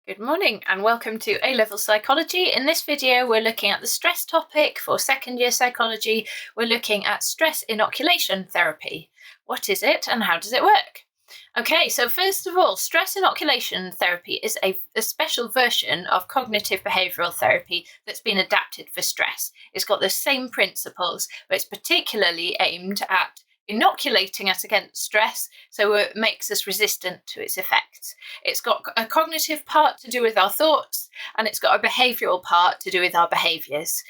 Good morning and welcome to A-Level Psychology. In this video, we're looking at the stress topic for second year psychology. We're looking at stress inoculation therapy. What is it and how does it work? Okay, so first of all, stress inoculation therapy is a special version of cognitive behavioural therapy that's been adapted for stress. It's got the same principles, but it's particularly aimed at inoculating us against stress, so it makes us resistant to its effects. It's got a cognitive part to do with our thoughts, and it's got a behavioural part to do with our behaviours.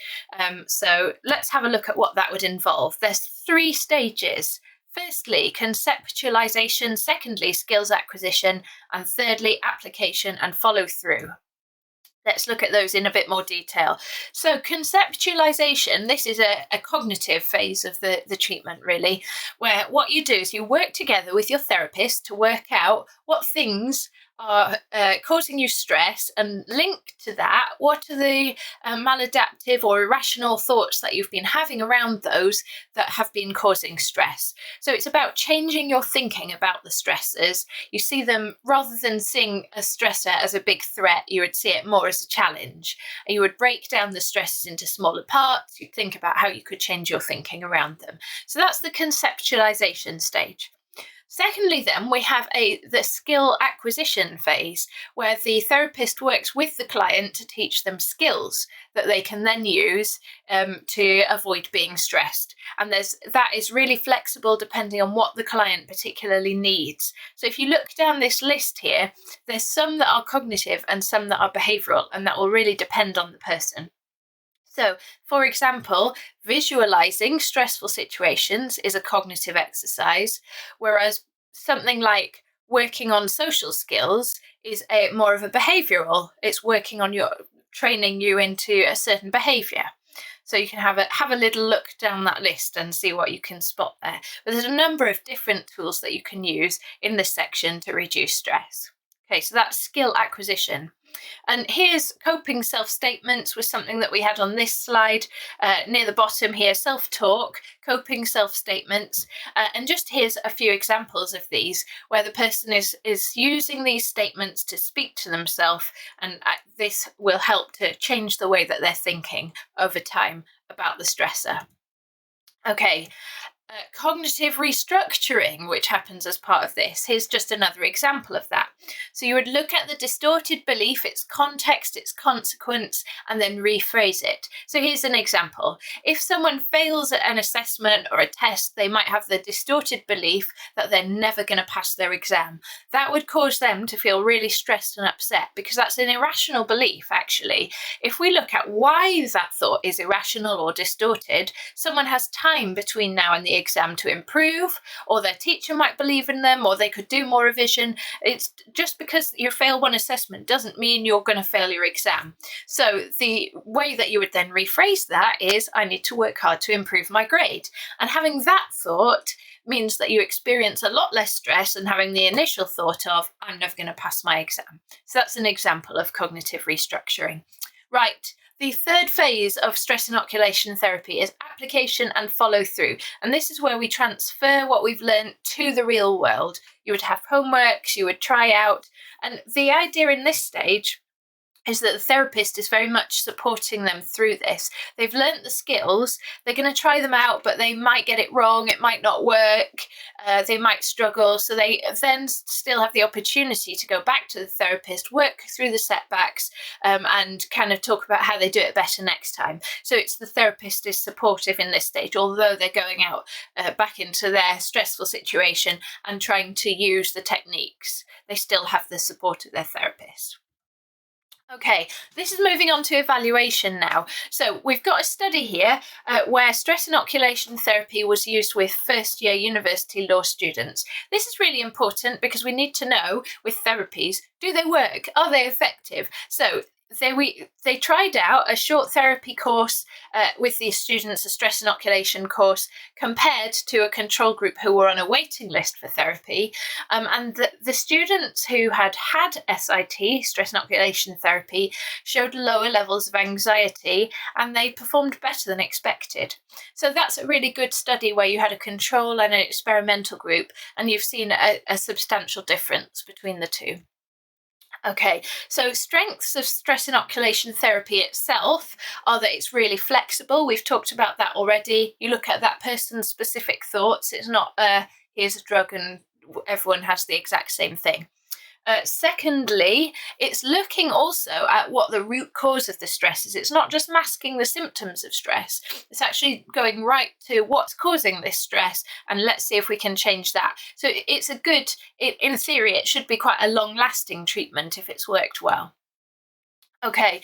So let's have a look at what that would involve. There's 3 stages. Firstly, conceptualization, secondly, skills acquisition, and thirdly, application and follow through. Let's look at those in a bit more detail. So conceptualization, this is a cognitive phase of the treatment, really, where what you do is you work together with your therapist to work out what things are causing you stress, and linked to that, what are the maladaptive or irrational thoughts that you've been having around those that have been causing stress. So it's about changing your thinking about the stressors. You see them, rather than seeing a stressor as a big threat, you would see it more as a challenge. You would break down the stresses into smaller parts. You'd think about how you could change your thinking around them. So that's the conceptualization stage. Secondly, then, we have the skill acquisition phase, where the therapist works with the client to teach them skills that they can then use to avoid being stressed. And that is really flexible depending on what the client particularly needs. So if you look down this list here, there's some that are cognitive and some that are behavioural, and that will really depend on the person. So, for example, visualizing stressful situations is a cognitive exercise, whereas something like working on social skills is more of a behavioral. It's working on training you into a certain behavior. So you can have a little look down that list and see what you can spot there. But there's a number of different tools that you can use in this section to reduce stress. Okay, so that's skill acquisition. And here's coping self-statements, was something that we had on this slide near the bottom here, self-talk, coping self-statements. And just here's a few examples of these where the person is using these statements to speak to themselves, and this will help to change the way that they're thinking over time about the stressor. Okay. Cognitive restructuring, which happens as part of this. Here's just another example of that. So you would look at the distorted belief, its context, its consequence, and then rephrase it. So here's an example. If someone fails at an assessment or a test, they might have the distorted belief that they're never going to pass their exam. That would cause them to feel really stressed and upset, because that's an irrational belief, actually. If we look at why that thought is irrational or distorted, someone has time between now and the exam to improve, or their teacher might believe in them, or they could do more revision. It's just because you fail one assessment doesn't mean you're going to fail your exam. So the way that you would then rephrase that is, I need to work hard to improve my grade. And having that thought means that you experience a lot less stress than having the initial thought of, I'm never going to pass my exam. So that's an example of cognitive restructuring. Right. The third phase of stress inoculation therapy is application and follow through. And this is where we transfer what we've learned to the real world. You would have homeworks, you would try out. And the idea in this stage is that the therapist is very much supporting them through this. They've learnt the skills, they're going to try them out, but they might get it wrong, it might not work, they might struggle. So they then still have the opportunity to go back to the therapist, work through the setbacks, and kind of talk about how they do it better next time. So it's the therapist is supportive in this stage, although they're going out back into their stressful situation and trying to use the techniques. They still have the support of their therapist. Okay, this is moving on to evaluation now. So we've got a study here where stress inoculation therapy was used with first-year university law students. This is really important because we need to know with therapies, do they work? Are they effective? So they tried out a short therapy course with these students, a stress inoculation course, compared to a control group who were on a waiting list for therapy. And the students who had SIT, stress inoculation therapy, showed lower levels of anxiety, and they performed better than expected. So that's a really good study where you had a control and an experimental group, and you've seen a substantial difference between the two. Okay, so strengths of stress inoculation therapy itself are that it's really flexible. We've talked about that already. You look at that person's specific thoughts. It's not here's a drug and everyone has the exact same thing. Secondly, it's looking also at what the root cause of the stress is. It's not just masking the symptoms of stress, it's actually going right to what's causing this stress, and let's see if we can change that. So it's a good, in theory, it should be quite a long lasting treatment if it's worked well. Okay,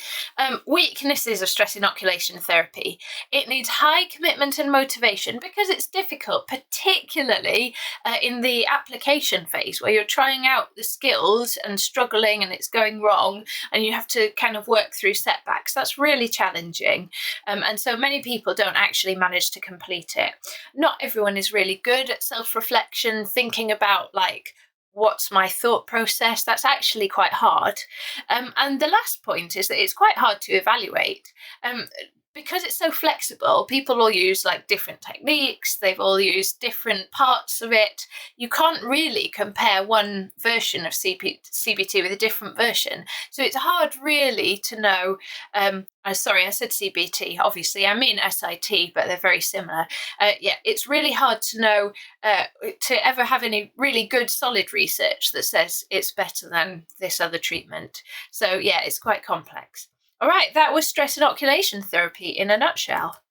weaknesses of stress inoculation therapy. It needs high commitment and motivation because it's difficult, particularly in the application phase where you're trying out the skills and struggling and it's going wrong and you have to kind of work through setbacks. That's really challenging. And so many people don't actually manage to complete it. Not everyone is really good at self reflection, thinking about like, what's my thought process. That's actually quite hard. And the last point is that it's quite hard to evaluate. Because it's so flexible, people all use like different techniques, they've all used different parts of it. You can't really compare one version of CBT with a different version. So it's hard really to know. Sorry, I said CBT, obviously, I mean SIT, but they're very similar. Yeah, it's really hard to know, to ever have any really good solid research that says it's better than this other treatment. So yeah, it's quite complex. All right, that was stress inoculation therapy in a nutshell.